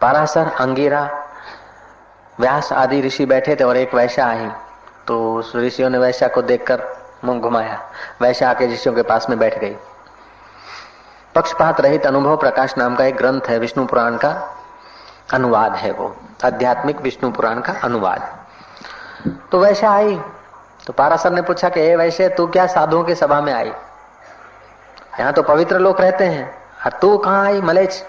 पाराशर, अंगिरा, व्यास आदि ऋषि बैठे थे और एक वैश्या आई। तो उस ऋषियों ने वैश्या को देखकर मुंह घुमाया। वैश्या आके ऋषियों के पास में बैठ गई। पक्षपात रहित अनुभव प्रकाश नाम का एक ग्रंथ है, विष्णु पुराण का अनुवाद है, वो आध्यात्मिक विष्णु पुराण का अनुवाद। तो वैश्या आई तो पाराशर ने पूछा कि ए वैश्य, तू क्या साधुओं की सभा में आई? यहाँ तो पवित्र लोग रहते हैं और तू कहाँ आई मलेच्छ?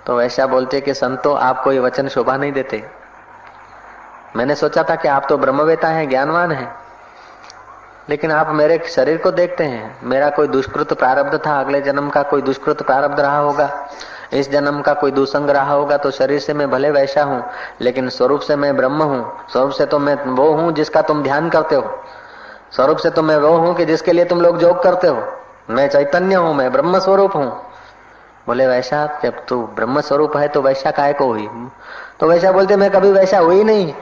तो वैश्या बोलते कि संतो, आपको ये वचन शोभा नहीं देते। मैंने सोचा था कि आप तो ब्रह्मवेता हैं, ज्ञानवान हैं, लेकिन आप मेरे शरीर को देखते हैं। मेरा कोई दुष्कृत प्रारब्ध था, अगले जन्म का कोई दुष्कृत प्रारब्ध रहा होगा, इस जन्म का कोई दुसंग रहा होगा। तो शरीर से मैं भले वैश्या हूँ, लेकिन स्वरूप से मैं ब्रह्म हूँ। स्वरूप से तो मैं वो हूँ जिसका तुम ध्यान करते हो। स्वरूप से तो मैं वो हूँ कि जिसके लिए तुम लोग जोग करते हो। मैं चैतन्य हूँ, मैं ब्रह्म स्वरूप हूँ। बोले वैश्या, जब तू ब्रह्म स्वरूप है तो वैश्या काहे को हुई? तो वैश्या बोलते, मैं कभी वैश्या हुई नहीं।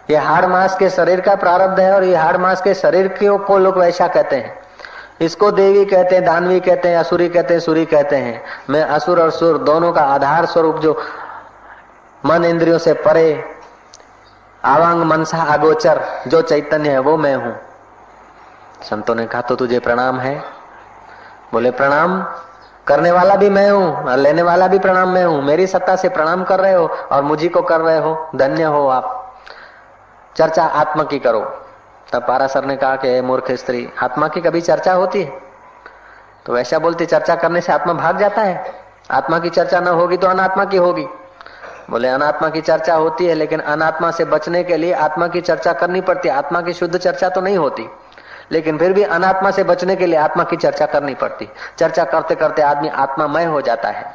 ये हाड़ मांस के शरीर का प्रारब्ध है और ये हाड़ मांस के शरीर को लोग वैश्या कहते हैं। इसको देवी कहते हैं, दानवी कहते हैं, असुरी कहते हैं, सूरी कहते हैं। मैं असुर और सुर दोनों का आधार स्वरूप, जो मन इंद्रियों से परे, आवांग मनसा अगोचर जो चैतन्य है, वो मैं हूं। संतों ने कहा तो तुझे प्रणाम है। बोले प्रणाम करने वाला भी मैं हूं और लेने वाला भी प्रणाम मैं हूं। मेरी सत्ता से प्रणाम कर रहे हो और मुझी को कर रहे हो, धन्य हो आप। चर्चा आत्मा की करो। तब पाराशर ने कहा कि मूर्ख स्त्री, आत्मा की कभी चर्चा होती है? तो वैसा बोलती, चर्चा करने से आत्मा भाग जाता है। आत्मा की चर्चा न होगी तो अनात्मा की होगी। बोले अनात्मा की चर्चा होती है, लेकिन अनात्मा से बचने के लिए आत्मा की चर्चा करनी पड़ती है। आत्मा की शुद्ध चर्चा तो नहीं होती, लेकिन फिर भी अनात्मा से बचने के लिए आत्मा की चर्चा करनी पड़ती। चर्चा करते करते आदमी आत्मामय हो जाता है।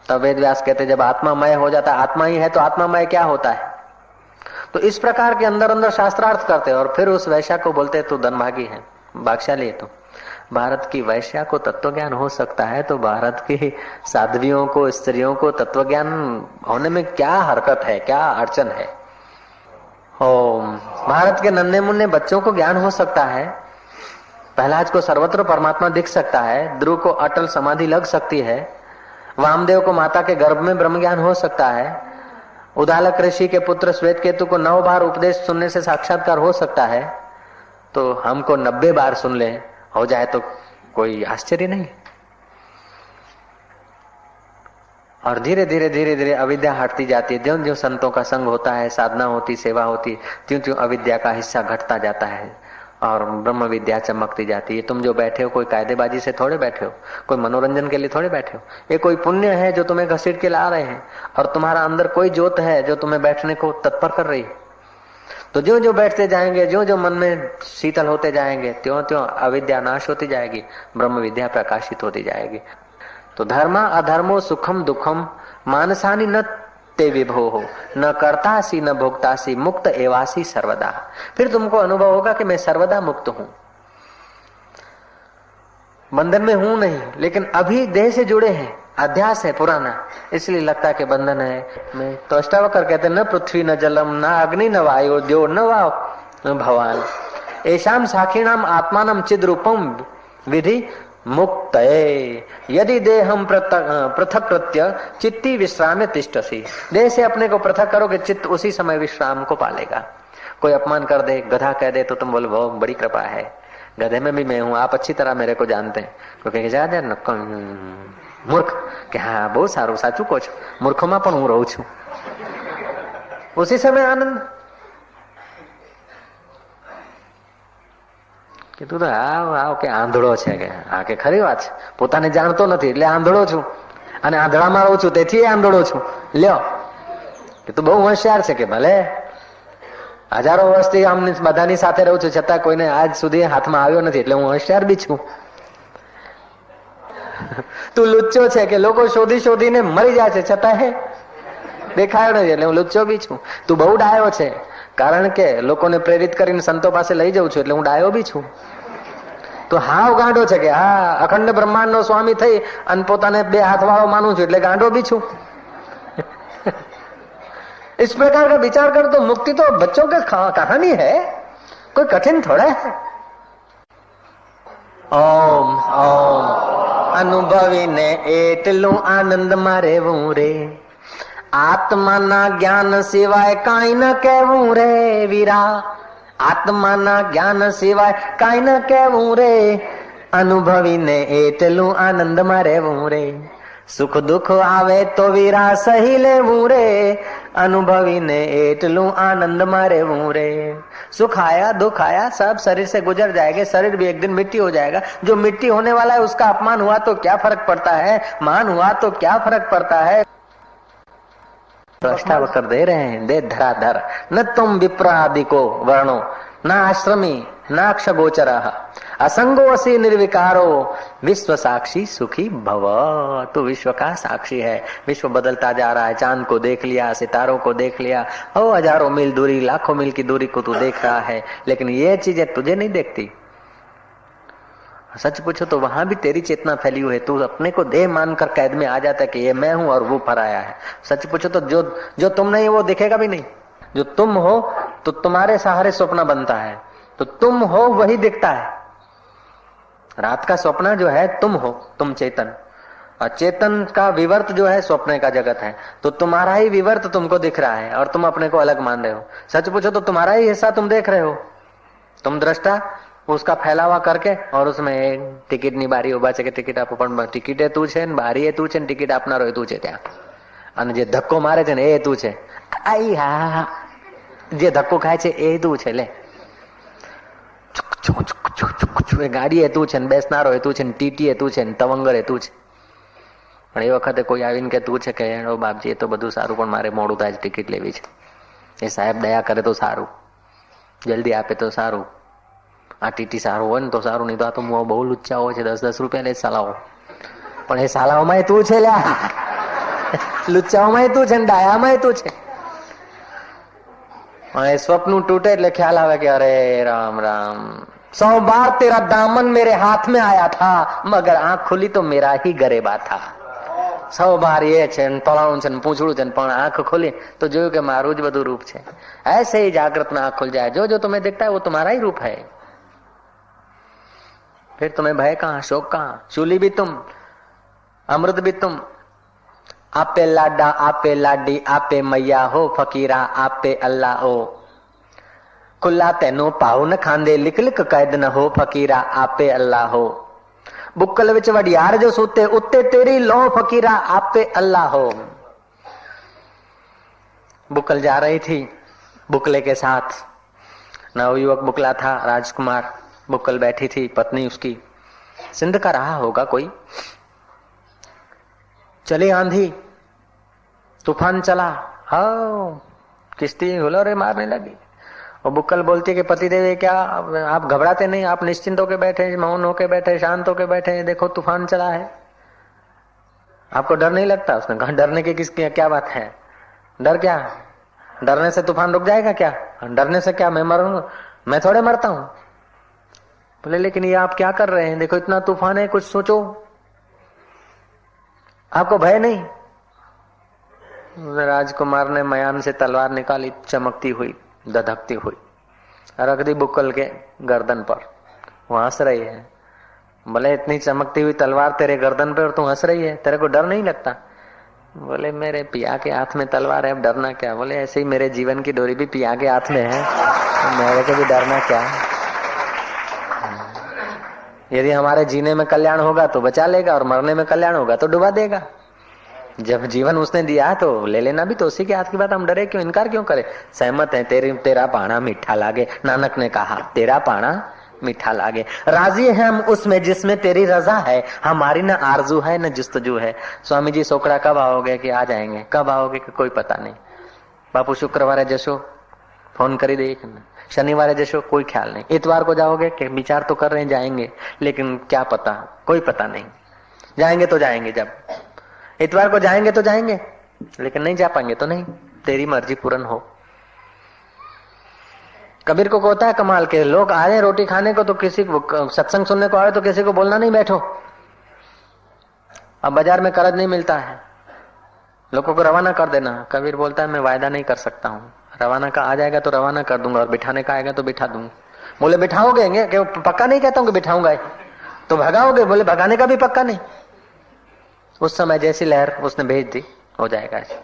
तब वेद व्यास कहते, जब आत्मामय हो जाता है, आत्मा ही है तो आत्मामय क्या होता है? तो इस प्रकार के अंदर अंदर शास्त्रार्थ करते और फिर उस वैश्या को बोलते तू धनभागी है, भाग्यशाली है तू। भारत की वैश्या को तत्व ज्ञान हो सकता है तो भारत की साध्वियों को, स्त्रियों को तत्व ज्ञान होने में क्या हरकत है, क्या अड़चन है? ओम। भारत के नन्हे मुन्ने बच्चों को ज्ञान हो सकता है, प्रहलाद को सर्वत्र परमात्मा दिख सकता है, ध्रुव को अटल समाधि लग सकती है, वामदेव को माता के गर्भ में ब्रह्म ज्ञान हो सकता है, उदालक ऋषि के पुत्र श्वेत केतु को 9 बार उपदेश सुनने से साक्षात्कार हो सकता है, तो हमको 90 बार सुन ले हो जाए तो कोई आश्चर्य नहीं। और धीरे धीरे धीरे धीरे अविद्या हटती जाती है। ज्यों ज्यों संतों का संग होता है, साधना होती, सेवा होती, त्यों त्यों अविद्या का हिस्सा घटता जाता है और ब्रह्म विद्या चमकती जाती है। तुम जो बैठे हो कोई कायदेबाजी से थोड़े बैठे हो, कोई मनोरंजन के लिए थोड़े बैठे हो। ये कोई पुण्य है जो तुम्हें घसीट के ला रहे हैं और तुम्हारा अंदर कोई ज्योत है जो तुम्हें बैठने को तत्पर कर रही है। तो ज्यों ज्यों बैठते जाएंगे, ज्यों ज्यों मन में शीतल होते जाएंगे, त्यों त्यों अविद्या नाश होती जाएगी, ब्रह्म विद्या प्रकाशित होती जाएगी। तो धर्मा अधर्मो सुखम दुखम मानसानी न ते विभो हो, न करतासी न भोगतासी, मुक्त एवासी सर्वदा। फिर तुमको अनुभव होगा कि मैं सर्वदा मुक्त हूं, बंधन में हूं नहीं, लेकिन अभी देह से जुड़े हैं, अध्यास है पुराना, इसलिए लगता है कि बंधन है। मैं तो अष्टावकर कहते न पृथ्वी न जलम न अग्नि न वायु द्यो न वा भवान, ऐशाम साखीणाम आत्मानम चिद रूपम विधि मुक्त यदि देहम पृथक कृत्य चित्ती विश्राम तिष्ठसी। देह से अपने को पृथक करोगे, चित्त उसी समय विश्राम को पालेगा। कोई अपमान कर दे, गधा कह दे तो तुम बोलो बहुत बड़ी कृपा है, गधे में भी मैं हूं, आप अच्छी तरह मेरे को जानते हैं। क्योंकि ज्यादा मूर्ख કે હા બહુ સારું સાચું કહો છો, મૂર્ખોમાં પણ હું રહું છું। उसी समय आनंद કે તું તો આવ કે આંધળો છે, કે હા કે ખરી વાત છે, પોતાને જાણતો નથી એટલે આંધળો છું અને આંધળામાં રહું છું તેથી આંધળો છું। લ્યો કે તું બહુ હોશિયાર છે, કે ભલે હજારો વર્ષથી આમ બધાની સાથે રહું છું છતાં કોઈને આજ સુધી હાથમાં આવ્યો નથી એટલે હું હોશિયાર બી છું। તું લુચ્ચો છે કે લોકો શોધી શોધીને મરી જાય છે છતાં હે દેખાયો નથી એટલે હું લુચ્ચો બી છું। તું બહુ ડાયો છે કારણ કે લોકોને પ્રેરિત કરીને સંતો પાસે લઈ જાઉં છું એટલે હું ડાયો બી છું। તો હાવ ગાંડો છે કે હા અખંડ બ્રહ્માંડનો સ્વામી થઈ અને પોતાને 2 હાથ વાળો માનું છું એટલે ગાંડો બી છું। इस प्रकार का विचार कर तो मुक्ति तो बच्चों की कहानी है, कोई कठिन थोड़ा है। ओम ओम અનુભવીને એટલું આનંદ માં રહેવું રે, આત્માના જ્ઞાન સિવાય કાંઈ ન કહેવું રે વીરા, આત્માના જ્ઞાન સિવાય કાંઈ ન કહેવું રે, અનુભવીને એટલું આનંદમાં રહેવું રે, સુખ દુઃખ આવે તો વીરા સહી લેવું રે, अनुभवी एटलू आनंद में रहूं रे। सुख आया दुख आया सब शरीर से गुजर जाएगा, शरीर भी एक दिन मिट्टी हो जाएगा। जो मिट्टी होने वाला है उसका अपमान हुआ तो क्या फर्क पड़ता है, मान हुआ तो क्या फर्क पड़ता है। प्रस्ताव कर दे रहे हैं, दे धराधर न तुम विप्र आदि को वर्णो न आश्रमी न अक्षगोचर असंगो असी निर्विकारो विश्व साक्षी सुखी भव। तो विश्व का साक्षी है, विश्व बदलता जा रहा है। चांद को देख लिया, सितारों को देख लिया, हो हजारों मील दूरी लाखों मील की दूरी को तू देख रहा है, लेकिन ये चीजें तुझे नहीं देखती। सच पूछो तो वहां भी तेरी चेतना फैली हुई है, तू अपने को देह मानकर कैद में आ जाता है कि ये मैं हूं और वो पराया है। सच पूछो तो जो तुम नहीं वो दिखेगा भी नहीं। जो तुम हो तो तुम्हारे सहारे स्वप्न बनता है, तो तुम हो वही दिखता है। रात का स्वप्न जो है तुम हो, तुम चेतन, और चेतन का विवर्त जो है स्वप्न का जगत है। तो तुम्हारा ही विवर्त तुमको दिख रहा है और तुम अपने को अलग मान रहे हो। सच पूछो तो तुम्हारा ही हिस्सा तुम देख रहे हो, तुम दृष्टा उसका फैलावा करके, और उसमें टिकિટ ની બારી ઉભા છે કે ટિકિટ આપો, પણ ટિકિટ એ તું છે ને બારી એ તું છે ને ટિકિટ આપનારો એ તું છે ત્યાં, અને જે ધક્કો મારે છે ને એ તું છે। આઈ હા, જે ધક્કો ખાય છે એ તું છે। લે ગાડી એ તું છે ને બેસનારો એ તું છે ને ટીટી એ તું છે ને તવંગર એ તું છે। પણ એ વખતે કોઈ આવીને કે તું છે કે હેડો બાપજી એ તો બધું સારું પણ મારે મોડું થાય ટિકિટ લેવી છે, એ સાહેબ દયા કરે તો સારું, જલ્દી આપે તો સારું। આ ટીટી સારું હોય ને તો સારું, નહીં તો આ તો બહુ લુચ્ચા હોય છે, 10-10 રૂપિયા લે સાલાઓ, પણ એ સાલાઓમાં તું છે લ્યા, લુચ્ચાઓમાં તું છે ને ડાયામાં તું છે। એ स्वप्न टूटे એટલે ખ્યાલ આવે કે અરે राम राम 100 बार तेरा दामन मेरे हाथ में आया था, मगर आंख खुली तो मेरा ही गरेबा था। 100 बार ये છે ને તળાણું છે ને પૂંછડું છે ને, પણ આંખ ખોલી તો જોયું કે મારું જ બધું રૂપ છે। ऐसे ही जागृत में आंख खुल जाए, जो जो तुम्हें दिखता है वो तुम्हारा ही रूप है। फिर तुम्हें भय कहाँ, शोक कहाँ। शूली भी तुम, अमृत भी तुम। आपे लाडा आपे लाडी आपे मैया हो, फकीरा आपे अल्लाह हो। खुला तेनो पाऊ न खांदे, लिख लिख कैद न हो, फकीरा आपे अल्लाह हो। बुक्कल विच वडियार जो सूते, उत्ते तेरी लो, फकीरा आपे अल्लाह हो। बुक्कल जा रही थी बुकले के साथ, नवयुवक बुकला था राजकुमार, बुक्कल बैठी थी, पत्नी उसकी। सिंध का रहा होगा कोई, चली आंधी, तूफान चला, हाँ किश्ती हुलरे मारने लगी। और बुक्कल बोलती है कि पतिदेव क्या आप घबराते नहीं, आप निश्चिंत होके बैठे, मौन होके बैठे, शांत होके बैठे, देखो तूफान चला है, आपको डर नहीं लगता। उसने कहा डरने की किसकी क्या बात है, डर क्या, डरने से तूफान रुक जाएगा क्या, डरने से क्या मैं मरूंगा, मैं थोड़े मरता हूं। बोले लेकिन ये आप क्या कर रहे हैं, देखो इतना तूफान है, कुछ सोचो, आपको भय नहीं। राजकुमार ने मयान से तलवार निकाली, चमकती हुई धधकती हुई, रख दी बुक्कल के गर्दन पर। वो हंस रही है। बोले इतनी चमकती हुई तलवार तेरे गर्दन पे और तू हंस रही है, तेरे को डर नहीं लगता। बोले मेरे पिया के हाथ में तलवार है, अब डरना क्या। बोले ऐसे ही मेरे जीवन की डोरी भी पिया के हाथ में है, तो मेरे को भी डरना क्या। यदि हमारे जीने में कल्याण होगा तो बचा लेगा, और मरने में कल्याण होगा तो डुबा देगा। जब जीवन उसने दिया तो ले लेना भी तो उसी के हाथ की बात, हम डरे क्यों, इनकार क्यों करें। सहमत है, तेरा पाना मीठा लागे, नानक ने कहा तेरा पाना मीठा लागे। राजी है हम उसमें जिसमें तेरी रजा है, हमारी न आरजू है न जुस्तजू है। स्वामी जी सोकड़ा कब आओगे कि आ जाएंगे, कब आओगे कि कोई पता नहीं। बापू शुक्रवार जशो फोन करी दे, शनिवार जशो कोई ख्याल नहीं, इतवार को जाओगे कि विचार तो कर रहे हैं जाएंगे, लेकिन क्या पता, कोई पता नहीं। जाएंगे तो जाएंगे, जब इतवार को जाएंगे तो जाएंगे, लेकिन नहीं जा पाएंगे तो नहीं, तेरी मर्जी पूर्ण हो। कबीर को होता है कमाल के, लोग आ रहे रोटी खाने को तो किसी को, सत्संग सुनने को आए तो किसी को बोलना नहीं बैठो। अब बाजार में कर्ज नहीं मिलता है, लोगों को रवाना कर देना। कबीर बोलता है मैं वायदा नहीं कर सकता हूँ, रवाना का आ जाएगा तो रवाना कर दूंगा, और बिठाने का आएगा तो बिठा दूंगा। बोले बिठाओगे, पक्का नहीं कहता हूँ कि बिठाऊंगा, तो भगाओगे। बोले भगाने का भी पक्का नहीं, उस समय जैसी लहर उसने भेज दी, हो जाएगा ऐसे।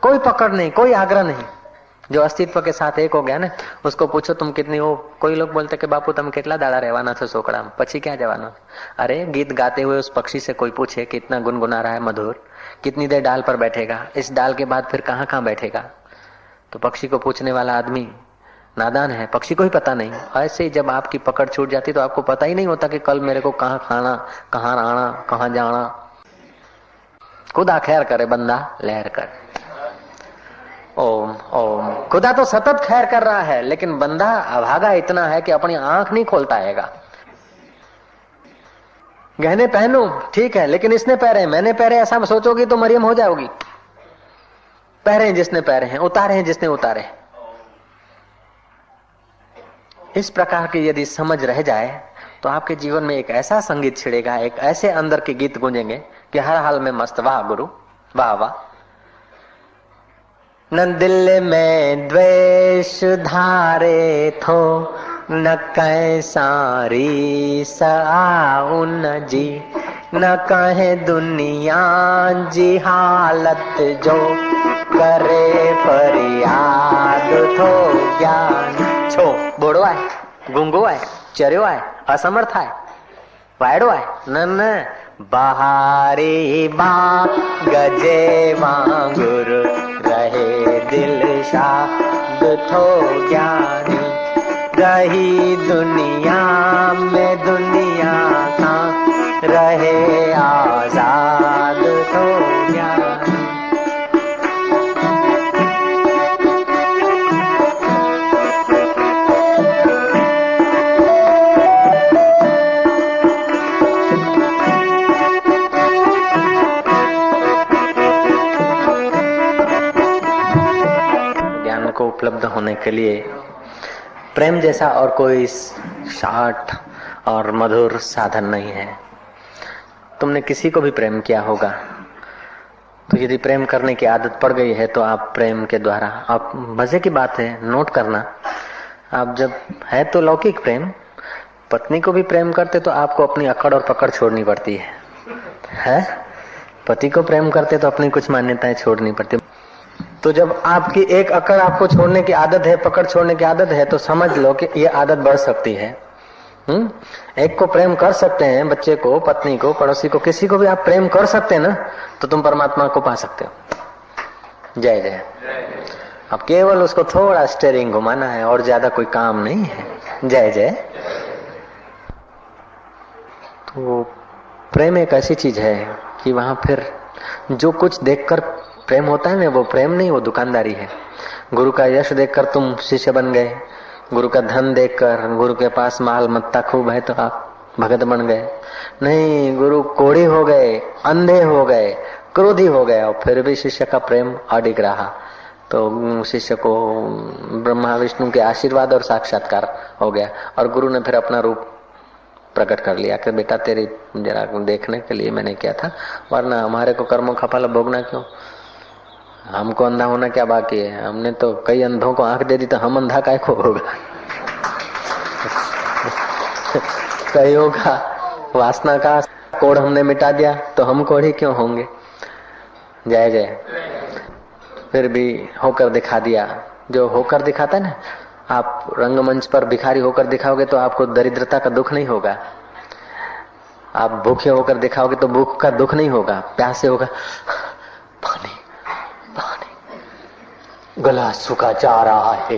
कोई पकड़ नहीं, कोई आग्रह नहीं। जो अस्तित्व के साथ एक हो गया ना, उसको पूछो तुम कितनी हो। कोई लोग बोलते कि बापू तुम कितला दाड़ा रहवाना छो सोकड़ा में, પછી क्या जवाना। अरे गीत गाते हुए उस पक्षी से कोई पूछे कितना गुनगुना रहा है मधुर, कितनी देर डाल पर बैठेगा, इस डाल के बाद फिर कहाँ कहाँ बैठेगा। तो पक्षी को पूछने वाला आदमी नादान है, पक्षी को ही पता नहीं। ऐसे ही जब आपकी पकड़ छूट जाती तो आपको पता ही नहीं होता कि कल मेरे को कहाँ खाना, कहाँ रहना, कहाँ जाना। खुदा खैर करे, बंदा लहर करे। ओम ओम। खुदा तो सतत खैर कर रहा है, लेकिन बंदा अभागा इतना है कि अपनी आंख नहीं खोलता हैगा। गहने पहनो ठीक है, लेकिन इसने पहरे मैंने पहरे ऐसा सोचोगी तो मरियम हो जाओगी। पहरे जिसने पहरे हैं, उतारे हैं जिसने उतारे। इस प्रकार की यदि समझ रह जाए तो आपके जीवन में एक ऐसा संगीत छिड़ेगा, एक ऐसे अंदर के गीत गूंजेंगे कि हर हाल में मस्त। वाह गुरु, वाह वाह। न दिल में द्वेष धारे थो, न कैसारी साऊ न जी, न कहे दुनिया जी हालत जो, करे फरियाद थो ज्ञान छो। बोड़ो आए, गूंगो आए, चरियो आए, असमर्थ आए, वायड़ो आए, न बहारी बा गजे वांगुर रहे दिल शाद थो ज्ञानी, रही दुनिया में दुनिया का रहे आजाद थो ज्ञानी। को उपलब्ध होने के लिए प्रेम जैसा और कोई शाठ और मधुर साधन नहीं है। तुमने किसी को भी प्रेम किया होगा, तो यदि प्रेम करने की आदत पड़ गई है तो आप प्रेम के द्वारा, आप मजे की बात है नोट करना, आप जब है तो लौकिक प्रेम, पत्नी को भी प्रेम करते तो आपको अपनी अकड़ और पकड़ छोड़नी पड़ती है? पति को प्रेम करते तो अपनी कुछ मान्यताएं छोड़नी पड़ती। तो जब आपकी एक अकड़ आपको छोड़ने की आदत है, पकड़ छोड़ने की आदत है, तो समझ लो कि ये आदत बढ़ सकती है। एक को प्रेम कर सकते हैं, बच्चे को, पत्नी को, पड़ोसी को, किसी को भी आप प्रेम कर सकते हैं ना, तो तुम परमात्मा को पा सकते हो। जय जय। अब केवल उसको थोड़ा स्टीयरिंग घुमाना है और ज्यादा कोई काम नहीं है। जय जय। तो प्रेम एक ऐसी चीज है कि वहां फिर जो कुछ देखकर प्रेम होता है ना, वो प्रेम नहीं, वो दुकानदारी है। गुरु का यश देखकर तुम शिष्य बन गए, गुरु का धन देखकर, गुरु के पास माल मत्ता खूब है तो आप भगत बन गए। नहीं, गुरु कोढ़ी हो गए, अंधे हो गए, क्रोधी हो गए और फिर भी शिष्य का प्रेम अडिग रहा, तो शिष्य को ब्रह्मा विष्णु के आशीर्वाद और साक्षात्कार हो गया और गुरु ने फिर अपना रूप प्रकट कर लिया कि बेटा तेरी जरा देखने के लिए मैंने किया था, वरना हमारे को कर्मों का फल भोगना क्यों, हमको अंधा होना क्या बाकी है, हमने तो कई अंधों को आंख दे दी तो हम अंधा काय को होगा। कईयों का वासना का कोढ़ हमने मिटा दिया तो हम कोढ़ी क्यों होंगे। जय जय। फिर भी होकर दिखा दिया। जो होकर दिखाता है ना, आप रंगमंच पर भिखारी होकर दिखाओगे तो आपको दरिद्रता का दुख नहीं होगा, आप भूखे होकर दिखाओगे तो भूख का दुख नहीं होगा, प्यासे होगा पानी पानी, गला सूखा जा रहा है,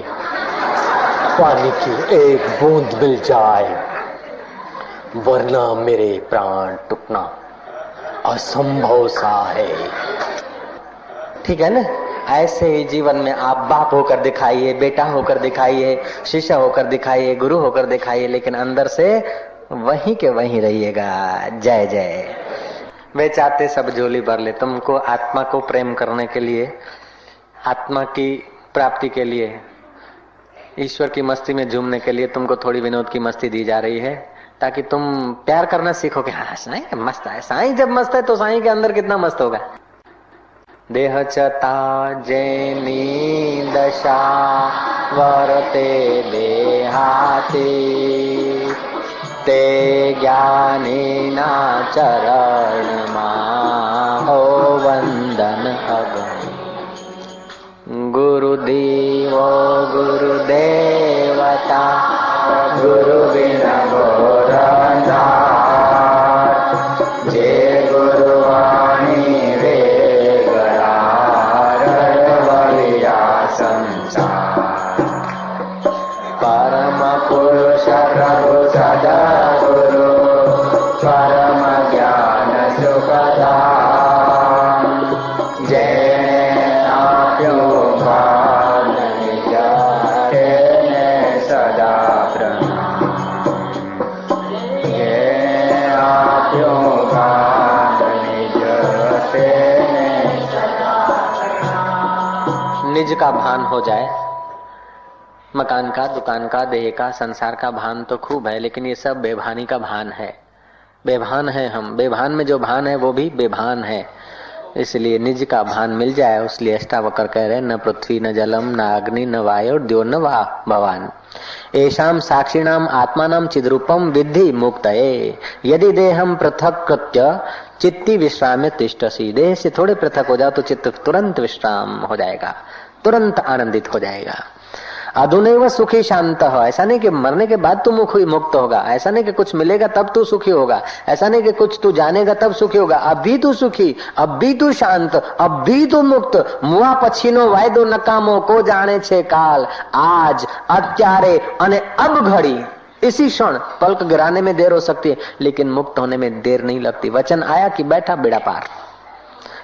पानी की एक बूंद मिल जाए वरना मेरे प्राण टूटना असंभव सा है। ठीक है ना। ऐसे ही जीवन में आप बाप होकर दिखाइए, बेटा होकर दिखाइए, शिष्य होकर दिखाइए, गुरु होकर दिखाइए, लेकिन अंदर से वहीं के वहीं रहिएगा। जय जय। वे चाहते सब झोली भर ले। तुमको आत्मा को प्रेम करने के लिए, आत्मा की प्राप्ति के लिए, ईश्वर की मस्ती में झूमने के लिए तुमको थोड़ी विनोद की मस्ती दी जा रही है, ताकि तुम प्यार करना सीखो कि हाँ साईं मस्त है। साईं जब मस्त है तो साईं के अंदर कितना मस्त होगा। देह चता जैनी दशा वर्ते देहाती, ते ज्ञानी ना चरण मा निज का भान हो जाए, मकान का, दुकान का, देह का, संसार का भान तो खूब है, लेकिन ये सब बेभानी का भान है। बेभान है हम, बेभान में जो भान है वो भी बेभान है। इसलिए निज का भान मिल जाए, उसलिए अष्टावक्र कह रहे न पृथ्वी न जलम न अग्नि न वायु द्यो न वा भवान एषाम साक्षिणाम आत्मानाम चिद्रूपम विद्धि मुक्तये यदि देहम पृथक कृत्य चित्ती विश्राम्य तिष्ठसि। देह से थोड़े पृथक हो जाओ तो चित्त तुरंत विश्राम हो जाएगा, तुरंत आनंदित हो जाएगा। अधुनैव सुखी शांत, ऐसा नहीं कि मरने के बाद तू मुक्त होगा, ऐसा नहीं कि कुछ मिलेगा तब तू सुखी होगा, ऐसा नहीं कि कुछ तू जानेगा तब सुखी होगा। अभी तू सुखी, अब भी तू शांत, अब भी तू मुक्त। मुआ पछीनो वायदो नकामो को जाने छे काल, आज अत्यारे अने अब घड़ी, इसी क्षण पलक गिराने में देर हो सकती है, लेकिन मुक्त होने में देर नहीं लगती। वचन आया कि बैठा बेड़ा पार।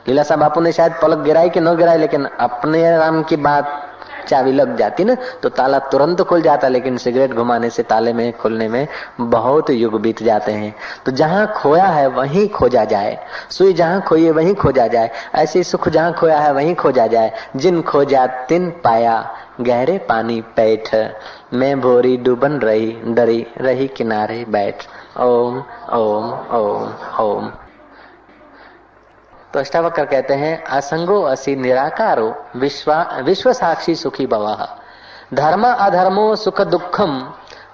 लीलाशाह बापू ने शायद पलक गिराई कि न गिराई, लेकिन अपने राम की बात चाबी लग जाती ना तो ताला तुरंत खुल जाता, लेकिन सिगरेट घुमाने से ताले में खुलने में बहुत युग बीत जाते हैं। तो जहां खोया है वहीं खोजा जाए, सुई जहां खोई है वहीं खोजा जाए, ऐसे सुख जहां खोया है वहीं खोजा जाए। जिन खोजा तिन पाया, गहरे पानी पैठ, मैं भोरी डूबन रही डरी रही किनारे बैठ। ओम ओम ओम ओम। तो अष्टावक्र कहते हैं असंगो असि निराकारो विश्व साक्षी सुखी भवः धर्म अधर्मो सुख दुखम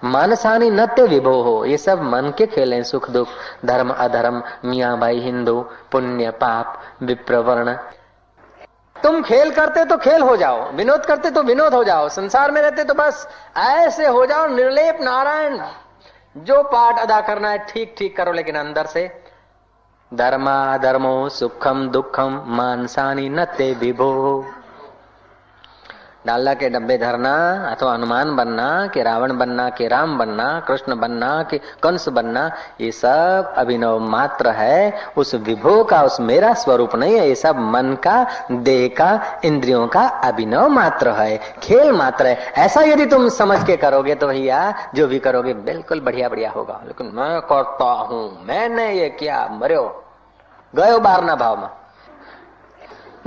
मानसानी नत्य विभो हो। ये सब मन के खेल हैं, सुख दुख, धर्म अधर्म, मियाँ भाई, हिंदू, पुण्य पाप, विप्रवर्ण। तुम खेल करते तो खेल हो जाओ, विनोद करते तो विनोद हो जाओ, संसार में रहते तो बस ऐसे हो जाओ निर्लेप नारायण। जो पाठ अदा करना है ठीक ठीक करो, लेकिन अंदर से धर्मा धर्मो सुखम दुखम मानसानी नते विभो। डालडा के डब्बे धरना अथवा हनुमान बनना कि रावण बनना कि राम बनना, कृष्ण बनना कि कंस बनना, ये सब अभिनव मात्र है। उस विभो का, उस मेरा स्वरूप नहीं है। ये सब मन का, देह का, इंद्रियों का अभिनव मात्र है, खेल मात्र है। ऐसा यदि तुम समझ के करोगे तो भैया जो भी करोगे बिल्कुल बढ़िया बढ़िया होगा। लेकिन मैं करता हूं, मैंने ये किया, मर्यो गयो बारना भाव में।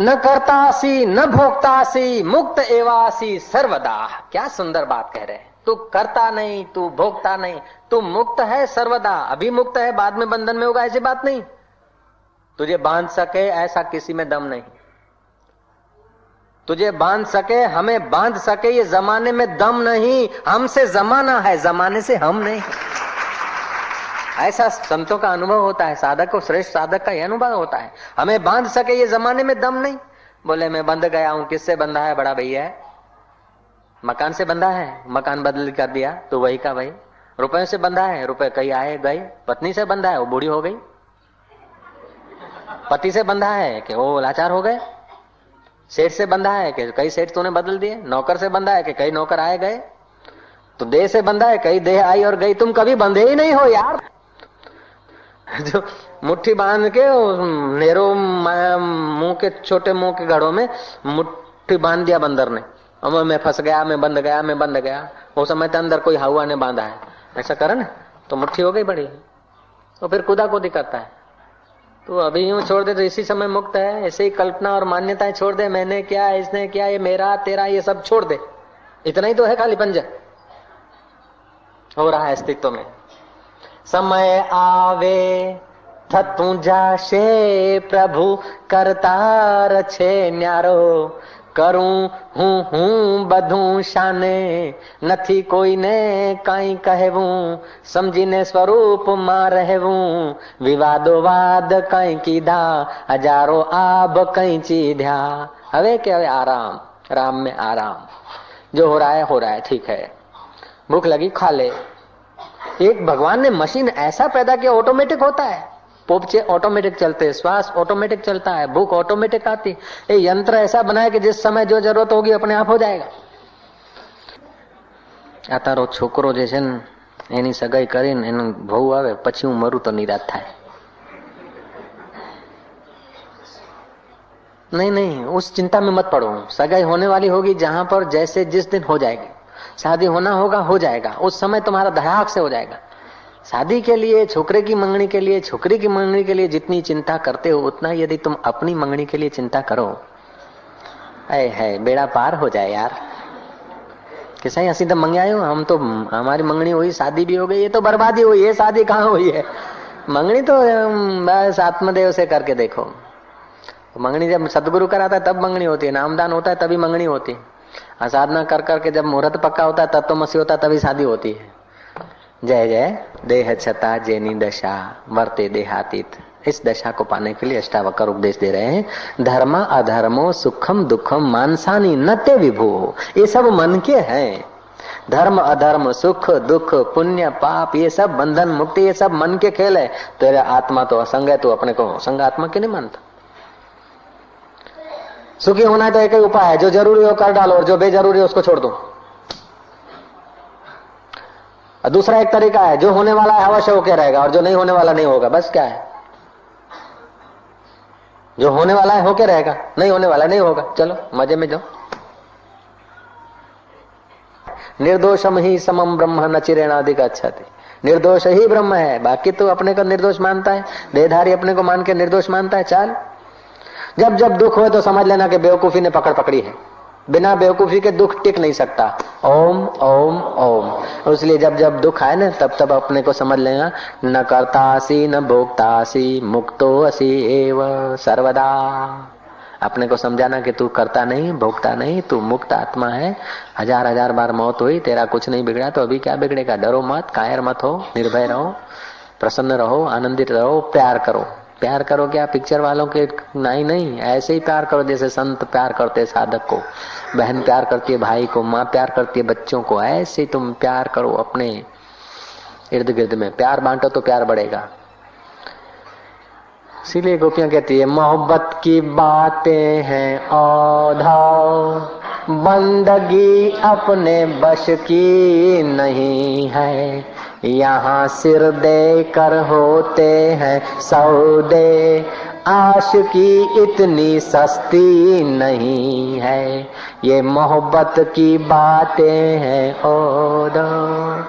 न करतासी न भोगतासी मुक्त एवासी सर्वदा। क्या सुंदर बात कह रहे हैं। तू करता नहीं, तू भोगता नहीं, तू मुक्त है सर्वदा। अभी मुक्त है, बाद में बंधन में होगा, ऐसी बात नहीं। तुझे बांध सके ऐसा किसी में दम नहीं। तुझे बांध सके, हमें बांध सके, ये जमाने में दम नहीं। हमसे जमाना है, जमाने से हम नहीं। ऐसा संतों का अनुभव होता है, साधक को, श्रेष्ठ साधक का यह अनुभव होता है। हमें बांध सके ये जमाने में दम नहीं। बोले मैं बंध गया हूं, किससे बंधा है बड़ा भैया? मकान से बंधा है, मकान बदल कर दिया तो वही का वही। रुपए से बंधा है, रुपए कई आए गए। पत्नी से बंधा है, वो बूढ़ी हो गई। पति से बंधा है कि वो लाचार हो गए। सेठ से बंधा है कि कई सेठ तूने बदल दिए। नौकर से बंधा है कि कई नौकर आए गए। तो देह से बंधा है, कई देह आई और गई। तुम कभी बंधे ही नहीं हो यार। जो मुट्ठी बांध के नेरो मुंह के, छोटे मुंह के घड़ों में मुट्ठी बांध दिया बंदर ने, और मैं फंस गया, मैं बंध गया, मैं बंध गया। वो समय तो अंदर कोई हवा ने बांधा है, ऐसा करे ना तो मुट्ठी हो गई बड़ी, तो फिर कुदा कुदी करता है। तो अभी यूं छोड़ दे तो इसी समय मुक्त है। ऐसे ही कल्पना और मान्यताएं छोड़ दे, मैंने क्या, इसने क्या, ये मेरा तेरा, ये सब छोड़ दे। इतना ही तो है, खाली पंजा हो रहा है अस्तित्व में। समय आवे थतू जाशे प्रभु करतार छे न्यारो, करूं हूं बधू शाने, नथी कोई ने कई कहवूं, समझीने स्वरूप मां रहवूं, विवादो वाद कई कीधा, हजारों आब कई चीध्या। हवे के हवे आराम, राम में आराम। जो हो रहा है ठीक है। भूख लगी खा ले। एक भगवान ने मशीन ऐसा पैदा किया, ऑटोमेटिक होता है। पोपचे ऑटोमेटिक चलते, श्वास ऑटोमेटिक चलता है, भूख ऑटोमेटिक आती। ये यंत्र ऐसा बनाया कि जिस समय जो जरूरत होगी अपने आप हो जाएगा। आ तारो छोकरो जे छे ने एनी सगाई करीने एनो भव आवे પછી હું મરું તો નિરાશ થાય। नहीं, उस चिंता में मत पड़ो। सगाई होने वाली होगी जहां पर जैसे जिस दिन हो जाएगी। शादी होना होगा, हो जाएगा, उस समय तुम्हारा धड़ाक से हो जाएगा। शादी के लिए, छोकरे की मंगनी के लिए, छोकरी की मंगनी के लिए जितनी चिंता करते हो, उतना यदि तुम अपनी मंगनी के लिए चिंता करो ऐ है बेड़ा पार हो जाए यार कि सही असी तो मंगे आयो, हम तो हमारी मंगनी हुई, शादी भी हो गई, ये तो बर्बादी हुई है, शादी कहाँ हुई है। मंगनी तो बस आत्मदेव से करके देखो। मंगनी जब सदगुरु कराता है तब मंगनी होती है, नामदान होता है तभी मंगनी होती है, साधना कर करके जब मुहूर्त पक्का होता है तब तो मसीह होता है, तभी शादी होती है। जय जय देह छता जेनी दशा वर्ते देहातीत। इस दशा को पाने के लिए अष्टावक्र उपदेश दे रहे हैं। धर्म अधर्मो सुखम दुखम मानसानी नते विभू। ये सब मन के हैं। धर्म अधर्म सुख दुख पुण्य पाप ये सब बंधन मुक्ति ये सब मन के खेल है। तेरा आत्मा तो असंग है, तू अपने को संग आत्मा क्यों नहीं मानता। सुखी होना तो एक ही उपाय है, जो जरूरी हो कर डालो और जो बेजरूरी हो उसको छोड़ दो। दूसरा एक तरीका है, जो होने वाला है अवश्य होके रहेगा और जो नहीं होने वाला नहीं होगा। बस क्या है, जो होने वाला है होके रहेगा, नहीं होने वाला नहीं होगा। चलो मजे में जाओ। निर्दोषम ही समम ब्रह्म न चिरेणाधिक अच्छति। निर्दोष ही ब्रह्म है, बाकी तो अपने को निर्दोष मानता है, देहधारी अपने को मान के निर्दोष मानता है। चल जब जब दुख हो तो समझ लेना कि बेवकूफी ने पकड़ पकड़ी है। बिना बेवकूफी के दुख टिक नहीं सकता। ओम ओम ओम। इसलिए जब जब दुख आए ना तब तब अपने को समझ लेना, न कर्तासी न भोक्तासी मुक्तो असी एव सर्वदा। अपने को समझाना कि तू करता नहीं भोगता नहीं, तू मुक्त आत्मा है। हजार हजार बार मौत हुई, तेरा कुछ नहीं बिगड़ा तो अभी क्या बिगड़ेगा। डरो मत, कायर मत हो, निर्भय रहो, प्रसन्न रहो, आनंदित रहो, प्यार करो। प्यार करो क्या पिक्चर वालों के नहीं नहीं, ऐसे ही प्यार करो जैसे संत प्यार करते साधक को, बहन प्यार करती है भाई को, माँ प्यार करती है बच्चों को। ऐसे तुम प्यार करो, अपने इर्द गिर्द में प्यार बांटो तो प्यार बढ़ेगा। इसीलिए गोपियां कहती है मोहब्बत की बातें हैं औधाव, बंदगी अपने बश की नहीं है। यहाँ सिर दे कर होते हैं सौदे, आश की इतनी सस्ती नहीं है। ये मोहब्बत की बातें हैं औधाव,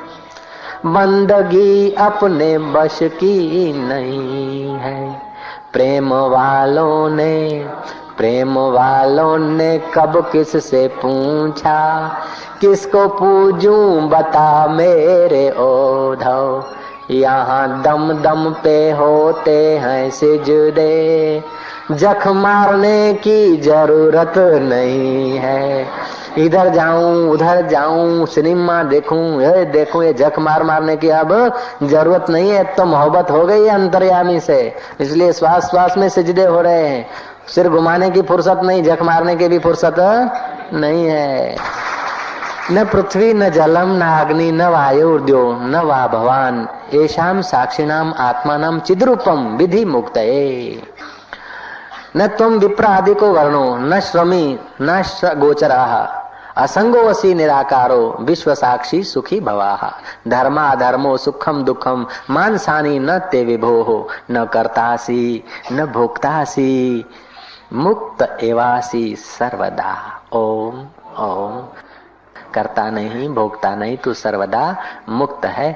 बंदगी अपने बश की नहीं है। प्रेम वालों ने कब किस से पूछा, किसको पूजूं बता मेरे ओधव। यहाँ दम दम पे होते हैं सिजदे, जख मारने की जरूरत नहीं है। इधर जाऊं उधर जाऊं, सिनेमा देखूं ये देखूं, ये जख मारने की अब जरूरत नहीं है। तो मोहब्बत हो गई है अंतर्यामी से, इसलिए श्वास श्वास में सिजदे हो रहे हैं। सिर घुमाने की फुर्सत नहीं, जख मारने की भी फुर्सत नहीं है। न पृथ्वी न जलम न अग्नि न वायुर्द्यो न वा भवान, येषाम साक्षिणाम आत्मानाम चिद्रूपम विधि मुक्तये। न तुम विप्र आदि को वर्णो न श्रमी न गोचराः, असंगो वसी निराकारो विश्व साक्षी सुखी भवाहा। धर्मा अधर्मो सुखम दुखम मानसानी न ते विभो, न कर्तासी न भोक्तासी मुक्त एवासी सर्वदा। ओम ओम। करता नहीं भोगता नहीं, तू सर्वदा मुक्त है।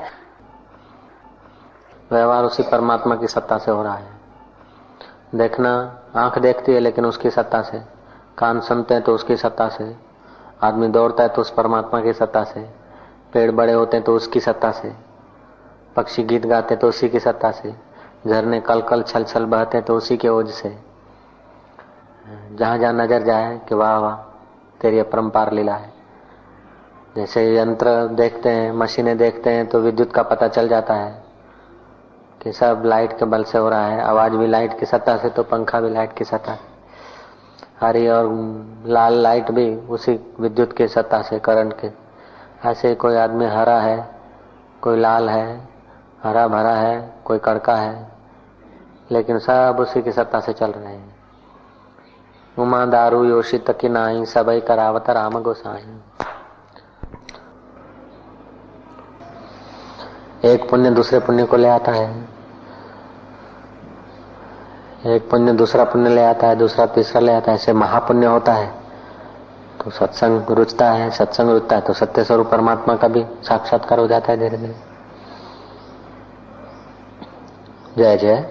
व्यवहार उसी परमात्मा की सत्ता से हो रहा है। देखना, आंख देखती है लेकिन उसकी सत्ता से, कान सुनते हैं तो उसकी सत्ता से, आदमी दौड़ता है तो उस परमात्मा की सत्ता से, पेड़ बड़े होते हैं तो उसकी सत्ता से, पक्षी गीत गाते तो उसी की सत्ता से, झरने कल कल छल छल बहते हैं तो उसी के ओज से। जहां जहां नजर जाए कि वाह वाह तेरी अपरंपार लीला है। जैसे यंत्र देखते हैं, मशीनें देखते हैं तो विद्युत का पता चल जाता है कि सब लाइट के बल से हो रहा है। आवाज भी लाइट की सत्ता से तो पंखा भी लाइट की सत्ता से, हरी और लाल लाइट भी उसी विद्युत की सत्ता से, करंट के। ऐसे कोई आदमी हरा है, कोई लाल है, हरा भरा है, कोई कड़का है, लेकिन सब उसी की सत्ता से चल रहे हैं। उमा दारू योषित की नाई, सबई करावत राम गोसाई। एक पुण्य दूसरे पुण्य को ले आता है, एक पुण्य दूसरा पुण्य ले आता है, दूसरा तीसरा ले आता है। ऐसे महापुण्य होता है तो सत्संग रुचता है, सत्संग रुचता है तो सत्य स्वरूप परमात्मा का भी साक्षात्कार हो जाता है धीरे धीरे। जय जय।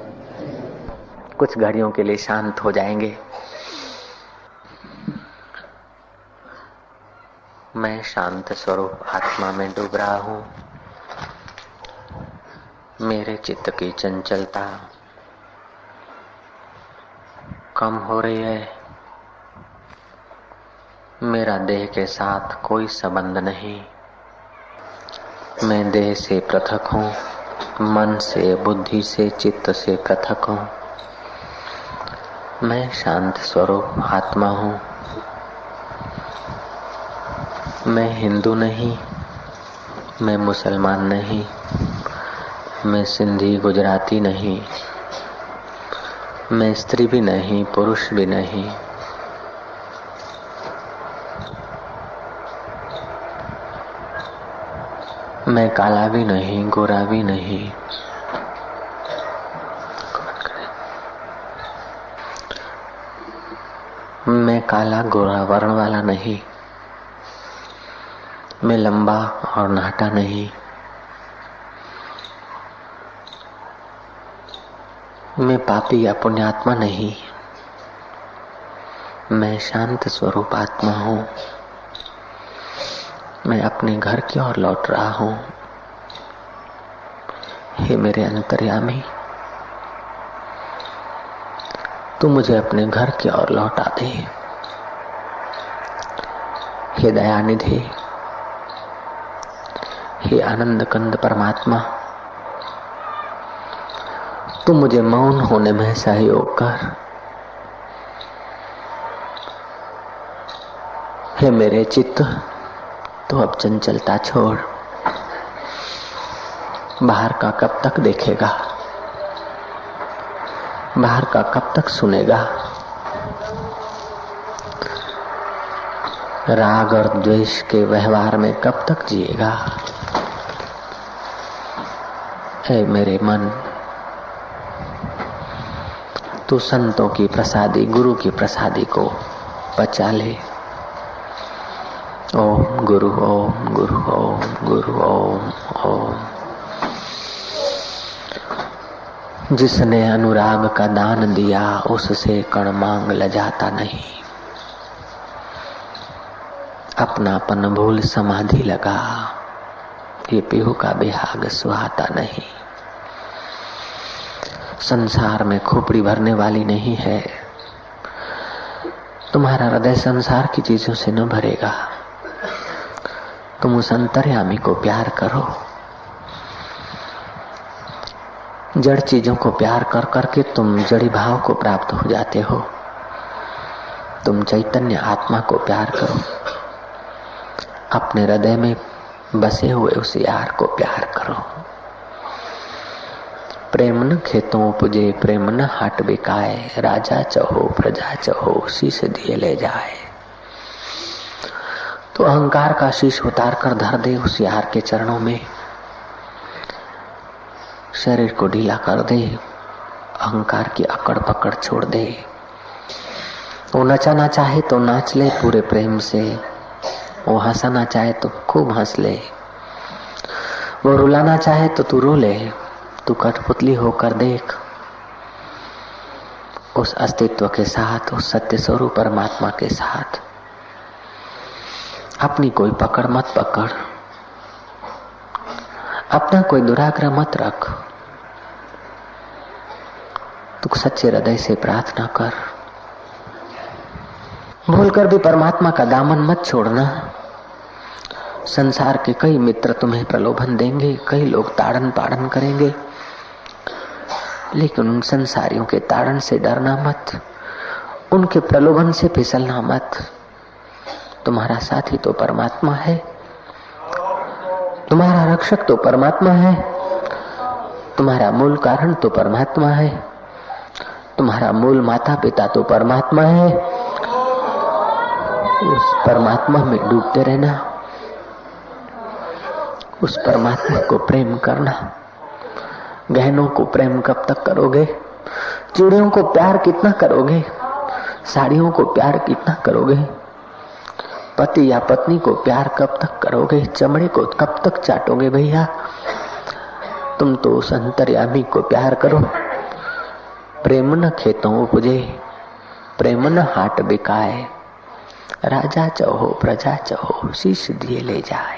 कुछ घड़ियों के लिए शांत हो जाएंगे। मैं शांत स्वरूप आत्मा में डूब रहा हूँ। मेरे चित्त की चंचलता कम हो रही है। मेरा देह के साथ कोई संबंध नहीं। मैं देह से पृथक हूँ, मन से, बुद्धि से, चित्त से पृथक हूँ। मैं शांत स्वरूप आत्मा हूँ। मैं हिंदू नहीं, मैं मुसलमान नहीं, मैं सिंधी गुजराती नहीं, मैं स्त्री भी नहीं, पुरुष भी नहीं। मैं काला भी नहीं, गोरा भी नहीं। मैं काला गोरा वर्ण वाला नहीं। मैं लंबा और नाटा नहीं। मैं पापी या पुण्यात्मा नहीं। मैं शांत स्वरूप आत्मा हूँ। मैं अपने घर की ओर लौट रहा हूँ। हे मेरे अंतर्यामी, तू मुझे अपने घर की ओर लौटा दे। हे दयानिधि, हे आनंद कंद परमात्मा, तू मुझे मौन होने में सहयोग कर। हे मेरे चित्त, तो अब चंचलता छोड़। बाहर का कब तक देखेगा? बाहर का कब तक सुनेगा? राग और द्वेष के व्यवहार में कब तक जिएगा? हे मेरे मन, तू संतों की प्रसादी, गुरु की प्रसादी को पचा ले। ओम गुरु, ओम गुरु, ओम गुरु, ओम ओम। जिसने अनुराग का दान दिया, उससे कण मांग लजाता नहीं। अपनापन भूल समाधि लगा, ये पीहू का बेहाग सुहाता नहीं। संसार में खोपड़ी भरने वाली नहीं है। तुम्हारा हृदय संसार की चीजों से न भरेगा। तुम उस अंतर्यामी को प्यार करो। जड़ चीजों को प्यार कर करके तुम जड़ी भाव को प्राप्त हो जाते हो। तुम चैतन्य आत्मा को प्यार करो। अपने हृदय में बसे हुए उस यार को प्यार करो। प्रेम न खेतों उपजे, प्रेम न हाट बिकाए। राजा चहो प्रजा चहो, शीश दिए ले जाए। तो अहंकार का शीश उतार कर धर दे उस यार के चरणों में। शरीर को ढीला कर दे, अहंकार की अकड़ पकड़ छोड़ दे। वो नचाना चाहे तो नाच ले पूरे प्रेम से। वो हंसाना चाहे तो खूब हंस ले। वो रुलाना चाहे तो तू रो ले। तू कठपुतली होकर देख उस अस्तित्व के साथ, उस सत्य स्वरूप परमात्मा के साथ। अपनी कोई पकड़ मत पकड़, अपना कोई दुराग्रह मत रख। तू सच्चे हृदय से प्रार्थना कर। भूलकर भी परमात्मा का दामन मत छोड़ना। संसार के कई मित्र तुम्हें प्रलोभन देंगे, कई लोग ताड़न पाड़न करेंगे, लेकिन उन संसारियों के ताड़न से डरना मत, उनके प्रलोभन से फिसलना मत। तुम्हारा साथी तो परमात्मा है, तुम्हारा रक्षक तो परमात्मा है, तुम्हारा मूल कारण तो परमात्मा है, तुम्हारा मूल माता पिता तो परमात्मा है। उस परमात्मा में डूबते रहना, उस परमात्मा को प्रेम करना। गहनों को प्रेम कब तक करोगे? चूड़ियों को प्यार कितना करोगे? साड़ियों को प्यार कितना करोगे? पति या पत्नी को प्यार कब तक करोगे? चमड़े को कब तक चाटोगे भैया? तुम तो उस अंतर्यामी को प्यार करो। प्रेम न खेतों उपजे, प्रेम न हाट बिकाए। राजा चहो प्रजा चहो शीश दिए ले जाए।